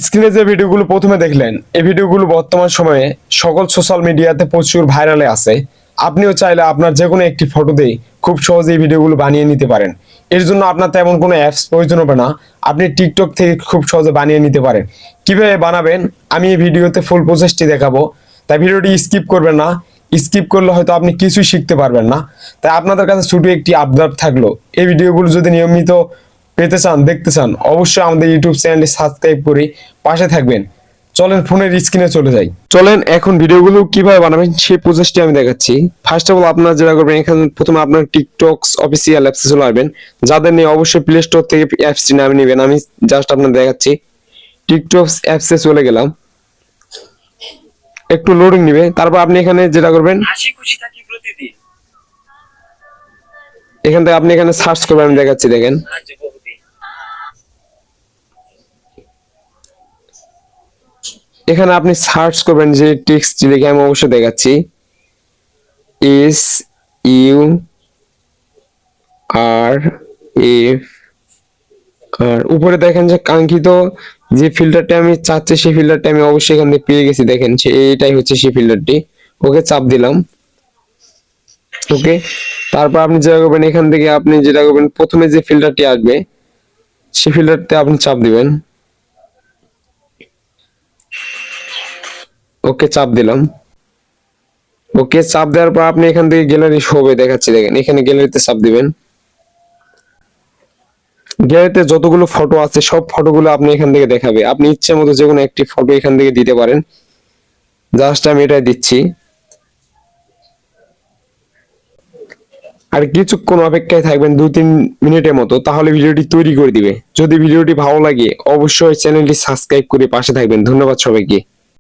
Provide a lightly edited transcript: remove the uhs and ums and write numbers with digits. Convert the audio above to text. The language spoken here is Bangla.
স্ক্রিনে যে ভিডিওগুলো প্রথমে দেখলেন, এই ভিডিওগুলো বর্তমান সময়ে সকল সোশ্যাল মিডিয়াতে প্রচুর ভাইরালে আছে। আপনিও চাইলে আপনার যে কোনো একটি ফটো দিয়ে খুব সহজে এই ভিডিওগুলো বানিয়ে নিতে পারেন। এর জন্য আপনার তেমন কোনো অ্যাপস প্রয়োজন হবে না, আপনি টিকটক থেকে খুব সহজে বানিয়ে নিতে পারেন। কিভাবে বানাবেন আমি এই ভিডিওতে ফুল প্রসেসটি দেখাবো, তাই ভিডিওটি স্কিপ করবেন না। স্কিপ করলে হয়তো আপনি কিছুই শিখতে পারবেন না। তাই আপনাদের কাছে ছোট একটি আবদার থাকলো, এই ভিডিওগুলো যদি নিয়মিত পেতে চান, দেখতে চান, অবশ্যই আমাদের ইউটিউব চ্যানেলটি সাবস্ক্রাইব করে পাশে থাকবেন। চলেন ফোনের স্ক্রিনে চলে যাই। চলেন এখন ভিডিওগুলো কিভাবে বানাবেন সেই প্রসেসটি আমি দেখাচ্ছি। ফার্স্ট অফ অল আপনারা যেটা করবেন, এখানে প্রথমে আপনার টিকটকস অফিসিয়াল অ্যাপসে চলে আসবেন। যাদের নিয়ে অবশ্যই প্লে স্টোর থেকে অ্যাপসটি নামিয়ে নেবেন। আমি জাস্ট আপনাদের দেখাচ্ছি। টিকটকস অ্যাপসে চলে গেলাম, একটু লোডিং নিবে। তারপর আপনি এখানে যেটা করবেন, এখান থেকে আপনি এখানে সার্চ করবেন। আমি দেখাচ্ছি, দেখেন এখানে আপনি সার্চ করবেন যে টেক্সট লিখে আমি অবশ্যই দেখাচ্ছি, এস ইউ আর এফ আর উপরে দেখেন যে কাঙ্ক্ষিত যে ফিল্টারটা আমি চাচ্ছি সেই ফিল্টারটা আমি অবশ্যই এখান থেকে পেয়ে গেছি। দেখেন এইটাই হচ্ছে সেই ফিল্টারটি। ওকে চাপ দিলাম। ওকে, তারপর আপনি যেটা করবেন, এখান থেকে আপনি যেটা করবেন, প্রথমে যে ফিল্টারটি আসবে সেই ফিল্টারতে আপনি চাপ দিবেন। ওকে চাপ দিলাম। ওকে চাপ দেওয়ার পর আপনি এখান থেকে গ্যালারি শোবে দেখাচ্ছি, দেখেন এখানে গ্যালারিতে চাপ দিবেন। গ্যালারিতে যতগুলো ফটো আছে সব ফটোগুলো আপনি এখান থেকে দেখাবে। আপনি ইচ্ছে মতো যে কোনো একটি ফটো এখান থেকে দিতে পারেন। জাস্ট আমি এটাই দিচ্ছি। আর কিছুক্ষণ অপেক্ষায় থাকবেন, 2-3 মিনিটের মতো, তাহলে ভিডিওটি তৈরি করে দিবে। যদি ভিডিওটি ভালো লাগে অবশ্যই চ্যানেলটি সাবস্ক্রাইব করে পাশে থাকবেন। ধন্যবাদ সবাইকে।